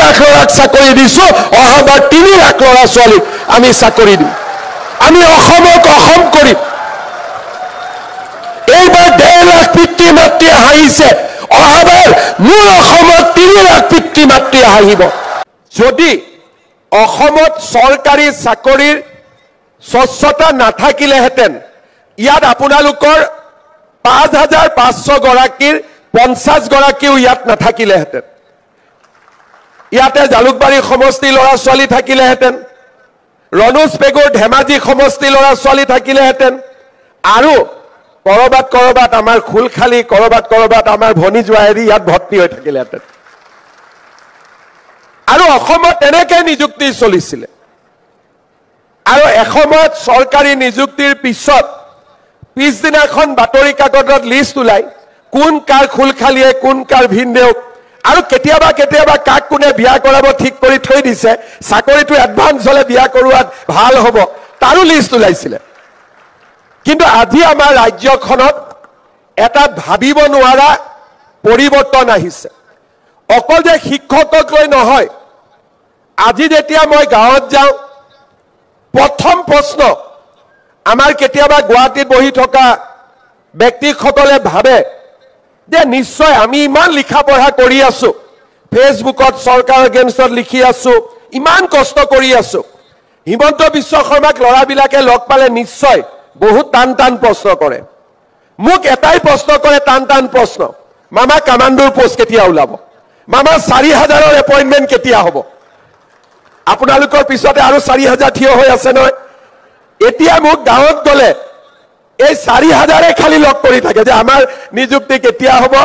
লাখ ল'ৰাক চাকৰি দিছোঁ, অহাবাৰ 3 লাখ ল'ৰা ছোৱালীক আমি চাকৰি দিম। আমি অসমক অসম কৰিম। এইবাৰ 1.5 লাখ পিতৃ মাতৃয়ে হাঁহিছে, অহাবাৰ মোৰ অসমত 3 লাখ পিতৃ মাতৃয়ে হাঁহিব। যদি অসমত চৰকাৰী চাকৰিৰ স্বচ্ছতা নাথাকিলেহেঁতেন, ইয়াত আপোনালোকৰ 5,500 গৰাকীৰ 50 গৰাকীও ইয়াত নাথাকিলেহেঁতেন। ইয়াতে জালুকবাৰী সমষ্টি ল'ৰা ছোৱালী থাকিলেহেঁতেন, ৰণোজ পেগুৰ ধেমাজি সমষ্টি ল'ৰা ছোৱালী থাকিলেহেঁতেন, আৰু কৰবাত আমাৰ খুলখালী, কৰবাত আমাৰ ভনী জোৱাৰী ইয়াত ভৰ্তি হৈ থাকিলেহেঁতেন। আৰু অসমত তেনেকৈ নিযুক্তি চলিছিলে। আৰু এসময়ত চৰকাৰী নিযুক্তিৰ পিছত পিছদিনাখন বাতৰি কাকতত লিষ্ট ওলাই কোন কাৰ খুলখালীয়ে, কোন কাৰ ভিনদেউ, আৰু কেতিয়াবা কাক কোনে বিয়া কৰাব ঠিক কৰি থৈ দিছে, চাকৰিটো এডভান্স হলে বিয়া কৰোৱাত ভাল হ'ব, তাৰো লিষ্ট ওলাইছিলে। কিন্তু আজি আমাৰ ৰাজ্যখনত এটা ভাবিব নোৱাৰা পৰিৱৰ্তন আহিছে। অকল যে শিক্ষকক লৈ নহয়, আজি যেতিয়া মই গাঁৱত যাওঁ, প্ৰথম প্ৰশ্ন আমাৰ কেতিয়াবা গুৱাহাটীত বহি থকা ব্যক্তিসকলে ভাবে যে নিশ্চয় আমি ইমান লিখা পঢ়া কৰি আছো, ফেচবুকত চৰকাৰৰ এগেইনষ্টত লিখি আছো, ইমান কষ্ট কৰি আছো, হিমন্ত বিশ্ব শৰ্মাক ল'ৰাবিলাকে লগ পালে নিশ্চয় বহুত টান প্ৰশ্ন কৰে। মোক এটাই প্ৰশ্ন কৰে, টান প্ৰশ্ন, মামা কামাণ্ডোৰ পোষ্ট কেতিয়া ওলাব, মামা 4,000ৰ এপইণ্টমেণ্ট কেতিয়া হ'ব? আপোনালোকৰ পিছতে আৰু 4,000 থিয় হৈ আছে নহয়। এতিয়া মোক গাঁৱত গ'লে এই 4,000 খালি লগ কৰি থাকে যে আমাৰ নিযুক্তি কেতিয়া হ'ব,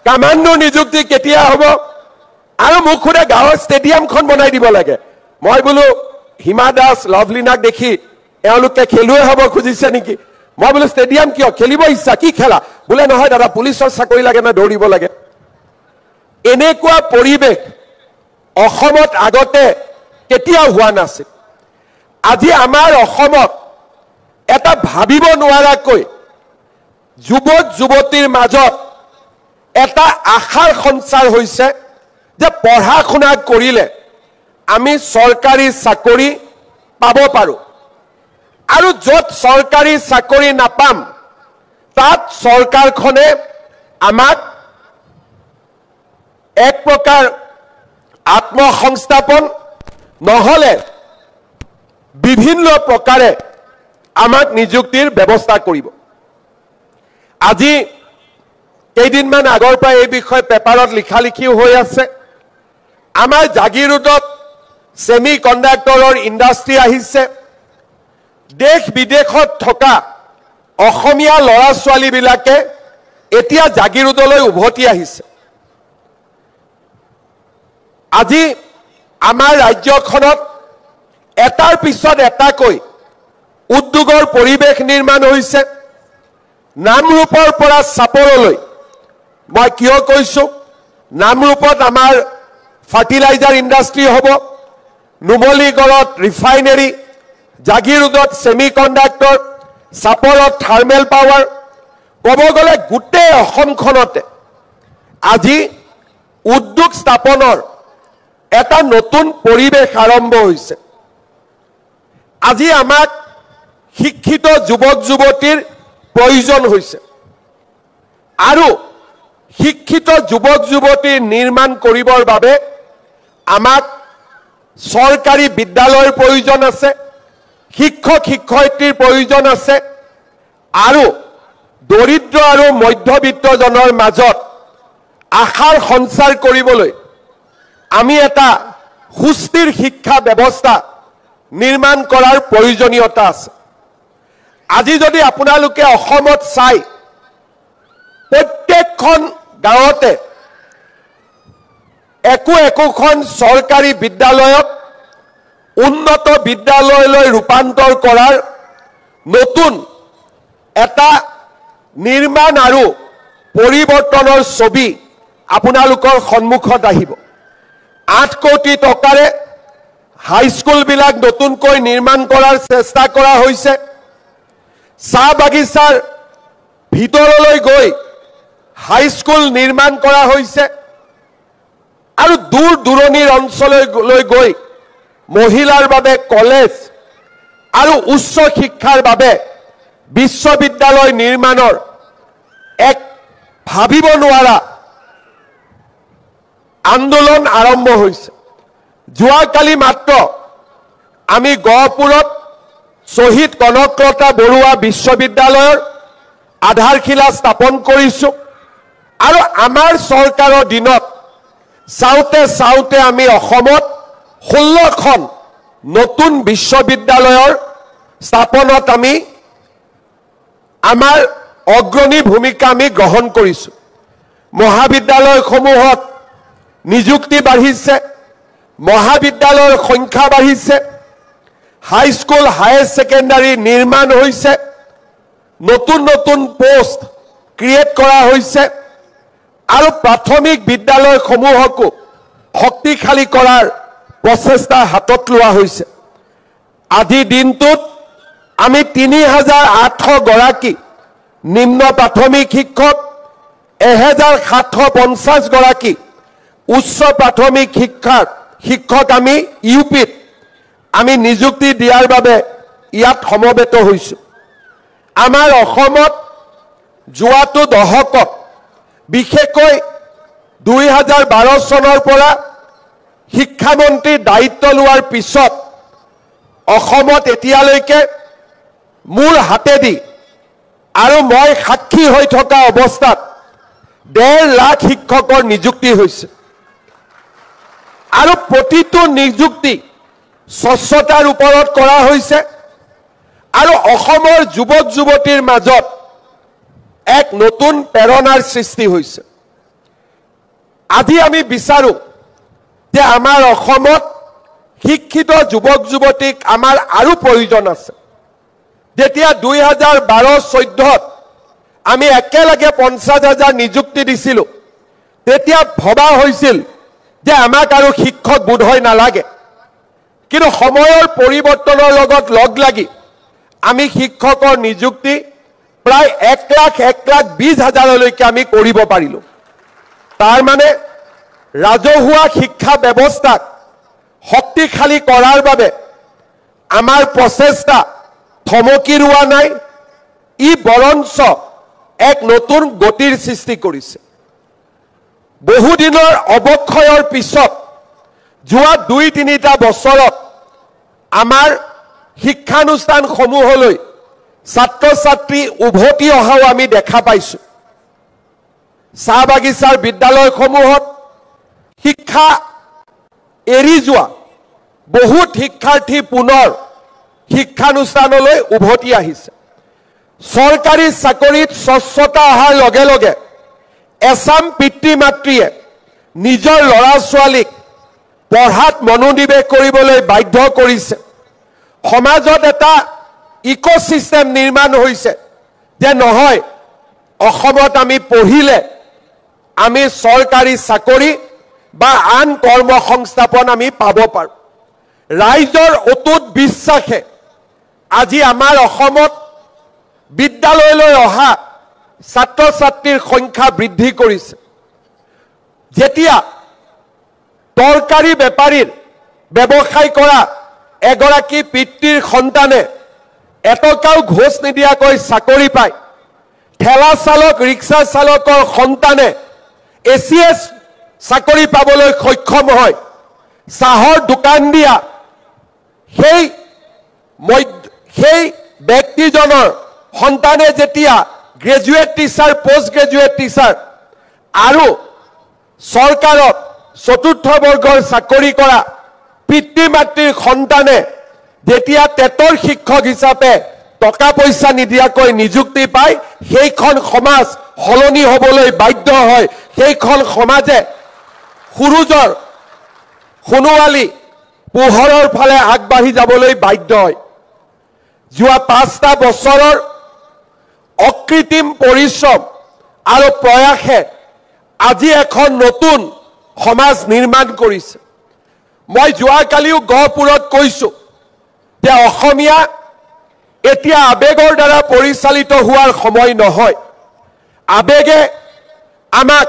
কামাণ্ডোৰ নিযুক্তি কেতিয়া হ'ব, আৰু মোক সোধে গাঁৱৰ ষ্টেডিয়ামখন বনাই দিব লাগে। মই বোলো হিমা দাস, লভলীনাক দেখি এওঁলোকে খেলুৱৈ হ'ব খুজিছে নেকি? মই বোলো ষ্টেডিয়াম কিয়, খেলিব ইচ্ছা, কি খেলা? বোলে নহয় দাদা, পুলিচৰ চাকৰি লাগে না, দৌৰিব লাগে। এনেকুৱা পৰিৱেশ অসমত আগতে কেতিয়াও হোৱা নাছিল। আজি আমাৰ অসমত এটা ভাবিব নোৱাৰাকৈ যুৱক যুৱতীৰ মাজত এটা আশাৰ সঞ্চাৰ হৈছে যে পঢ়া শুনা কৰিলে আমি চৰকাৰী চাকৰি পাব পাৰোঁ, আৰু য'ত চৰকাৰী চাকৰি নাপাম তাত চৰকাৰখনে আমাক এক প্ৰকাৰ আত্মসংস্থাপন নহলে বিভিন্ন প্ৰকাৰে আমাক নিযুক্তিৰ ব্যৱস্থা কৰিব। আজি কেইদিনমান আগৰ পৰা এই বিষয়ে পেপাৰত লিখালিখিও হৈ আছে। আমাৰ জাগিৰোডত ছেমি কণ্ডাক্টৰৰ ইণ্ডাষ্ট্ৰী আহিছে। দেশ বিদেশত থকা অসমীয়া ল'ৰা ছোৱালীবিলাকে এতিয়া জাগিৰোডলৈ উভতি আহিছে। আজি আমাৰ ৰাজ্যখনত এটাৰ পিছত এটাকৈ উদ্যোগৰ পৰিৱেশ নিৰ্মাণ হৈছে। নামৰূপৰ পৰা চাপৰলৈ, মই কিয় কৈছো, নামৰূপত আমাৰ ফাৰ্টিলাইজাৰ ইণ্ডাষ্ট্ৰী হ'ব, নুমলীগড়ত ৰিফাইনেৰী, জাগিৰোডত ছেমি কণ্ডাক্টৰ, চাপৰত থাৰ্মেল পাৱাৰ, ক'ব গ'লে গোটেই অসমখনতে আজি উদ্যোগ স্থাপনৰ এটা নতুন পৰিৱেশ আৰম্ভ হৈছে। আজি আমাক শিক্ষিত যুৱক যুৱতীৰ প্ৰয়োজন হৈছে, আৰু শিক্ষিত যুৱক যুৱতী নিৰ্মাণ কৰিবৰ বাবে আমাক চৰকাৰী বিদ্যালয়ৰ প্ৰয়োজন আছে, শিক্ষক শিক্ষয়িত্ৰীৰ প্ৰয়োজন আছে, আৰু দৰিদ্ৰ আৰু মধ্যবিত্তজনৰ মাজত আশাৰ সঞ্চাৰ কৰিবলৈ আমি এটা সুস্থিৰ শিক্ষা ব্যৱস্থা নিৰ্মাণ কৰাৰ প্ৰয়োজনীয়তা আছে। আজি যদি আপোনালোকে অসমত চাই, প্ৰত্যেকখন গাঁৱতে একোখন চৰকাৰী বিদ্যালয়ক উন্নত বিদ্যালয়লৈ ৰূপান্তৰ কৰাৰ নতুন এটা নিৰ্মাণ আৰু পৰিৱৰ্তনৰ ছবি আপোনালোকৰ সন্মুখত আহিব। 8 কোটি টকাৰে হাইস্কুলবিলাক নতুনকৈ নিৰ্মাণ কৰাৰ চেষ্টা কৰা হৈছে। চাহ বাগিচাৰ ভিতৰলৈ গৈ হাইস্কুল নিৰ্মাণ কৰা হৈছে। আৰু দূৰ দূৰণিৰ অঞ্চললৈ গৈ মহিলাৰ বাবে কলেজ আৰু উচ্চ শিক্ষাৰ বাবে বিশ্ববিদ্যালয় নিৰ্মাণৰ এক ভাবিব নোৱাৰা আন্দোলন আৰম্ভ হৈছে। যোৱাকালি মাত্ৰ আমি গহপুৰত শহীদ কনকলতা বৰুৱা বিশ্ববিদ্যালয়ৰ আধাৰশিলা স্থাপন কৰিছোঁ আৰু আমাৰ চৰকাৰৰ দিনত চাওঁতে চাওঁতে আমি অসমত 16খন নতুন বিশ্ববিদ্যালয়ৰ স্থাপনত আমি আমাৰ অগ্ৰণী ভূমিকা আমি গ্ৰহণ কৰিছোঁ। মহাবিদ্যালয়সমূহত নিযুক্তি বাঢ়িছে, মহাবিদ্যালয়ৰ সংখ্যা বাঢ়িছে, হাইস্কুল হায়াৰ ছেকেণ্ডাৰী নিৰ্মাণ হৈছে, নতুন নতুন পোষ্ট ক্ৰিয়েট কৰা হৈছে আৰু প্ৰাথমিক বিদ্যালয়সমূহকো শক্তিশালী কৰাৰ প্ৰচেষ্টা হাতত লোৱা হৈছে। আজি দিনটোত আমি ৩,৮০০ গৰাকী নিম্ন প্ৰাথমিক শিক্ষক, ১,৭৫০ গৰাকী উচ্চ প্ৰাথমিক শিক্ষক আমি ইউপিত আমি নিযুক্তি দিয়াৰ বাবে ইয়াত সমবেত হৈছোঁ। আমাৰ অসমত যোৱাটো দশকত বিশেষকৈ ২০১২ চনৰ পৰা শিক্ষামন্ত্ৰীৰ দায়িত্ব লোৱাৰ পিছত অসমত এতিয়ালৈকে মোৰ হাতেদি আৰু মই সাক্ষী হৈ থকা অৱস্থাত ১.৫ লাখ শিক্ষকৰ নিযুক্তি হৈছে আৰু প্ৰতিটো নিযুক্তি স্বচ্ছতাৰ ওপৰত কৰা হৈছে আৰু অসমৰ যুৱক যুৱতীৰ মাজত এক নতুন প্ৰেৰণাৰ সৃষ্টি হৈছে। আজি আমি বিচাৰো যে আমাৰ অসমত শিক্ষিত যুৱক যুৱতীক আমাৰ আৰু প্ৰয়োজন আছে। যেতিয়া ২০১২-১৪ত আমি একেলগে ৫০,০০০ নিযুক্তি দিছিলোঁ, তেতিয়া ভবা হৈছিল যে আমাক আৰু শিক্ষক বোধহয় নালাগে, কিন্তু সময়ৰ পৰিৱৰ্তনৰ লগত লগ লাগি আমি শিক্ষকৰ নিযুক্তি প্ৰায় ১,২০,০০০লৈকে আমি কৰিব পাৰিলোঁ। তাৰ মানে ৰাজহুৱা শিক্ষা ব্যৱস্থাক শক্তিশালী কৰাৰ বাবে আমাৰ প্ৰচেষ্টা থমকি ৰোৱা নাই, ই বৰঞ্চ এক নতুন গতিৰ সৃষ্টি কৰিছে। বহুদিনৰ অৱক্ষয়ৰ পিছত যোৱা ২-৩টা বছৰত আমাৰ শিক্ষানুষ্ঠানসমূহলৈ ছাত্ৰ ছাত্ৰী উভতি অহাও আমি দেখা পাইছোঁ। চাহ বাগিচাৰ বিদ্যালয়সমূহত শিক্ষা এৰি যোৱা বহুত শিক্ষাৰ্থী পুনৰ শিক্ষানুষ্ঠানলৈ উভতি আহিছে। চৰকাৰী চাকৰিত স্বচ্ছতা অহাৰ লগে লগে এছাম পিতৃ মাতৃয়ে নিজৰ ল'ৰা ছোৱালীক পঢ়াত মনোনিৱেশ কৰিবলৈ বাধ্য কৰিছে। সমাজত এটা ইক'চিষ্টেম নিৰ্মাণ হৈছে যে নহয়, অসমত আমি পঢ়িলে আমি চৰকাৰী চাকৰি বা আন কৰ্ম সংস্থাপন আমি পাব পাৰোঁ। ৰাইজৰ অটুট বিশ্বাসে আজি আমাৰ অসমত বিদ্যালয়লৈ অহা ছাত্ৰ ছাত্ৰীৰ সংখ্যা বৃদ্ধি কৰিছে। যেতিয়া তৰকাৰী বেপাৰীৰ ব্যৱসায় কৰা এগৰাকী পিতৃৰ সন্তানে এটকাও ঘোষ নিদিয়াকৈ চাকৰি পায়, ঠেলা চালক ৰিক্সা চালকৰ সন্তানে ACS চাকৰি পাবলৈ সক্ষম হয়, চাহৰ দোকান দিয়া সেই ব্যক্তিজনৰ সন্তানে যেতিয়া graduate teacher, post graduate teacher আৰু চৰকাৰত চতুৰ্থ বৰ্গৰ চাকৰি কৰা পিতৃ মাতৃৰ সন্তানে যেতিয়া টেটৰ শিক্ষক হিচাপে টকা পইচা নিদিয়াকৈ নিযুক্তি পায়, সেইখন সমাজ সলনি হ'বলৈ বাধ্য হয়। সেইখন সমাজে সুৰুজৰ সোণোৱালী পোহৰৰ ফালে আগবাঢ়ি যাবলৈ বাধ্য হয়। যোৱা 5টা বছৰৰ অকৃত্ৰিম পৰিশ্ৰম আৰু প্ৰয়াসে আজি এখন নতুন সমাজ নিৰ্মাণ কৰিছে। মই যোৱাকালিও গহপুৰত কৈছোঁ যে অসমীয়া এতিয়া আবেগৰ দ্বাৰা পৰিচালিত হোৱাৰ সময় নহয়। আবেগে আমাক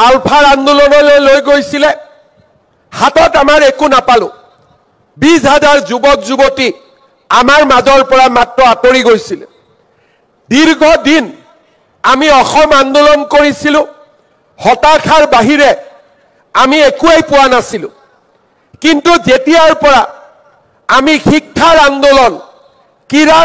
আলফাৰ আন্দোলনলৈ লৈ গৈছিলে, হাতত আমাৰ একো নাপালো 20,000 যুৱক যুৱতী আমাৰ মাজৰ পৰা মাত্ৰ আঁতৰি গৈছিল দীৰ্ঘদিন আমি অসম আন্দোলন কৰিছিলো হতাশাৰ বাহিৰে আমি একোই পোৱা নাছিলো কিন্তু যেতিয়াৰ পৰা আমি শিক্ষাৰ আন্দোলন কিৰাৰ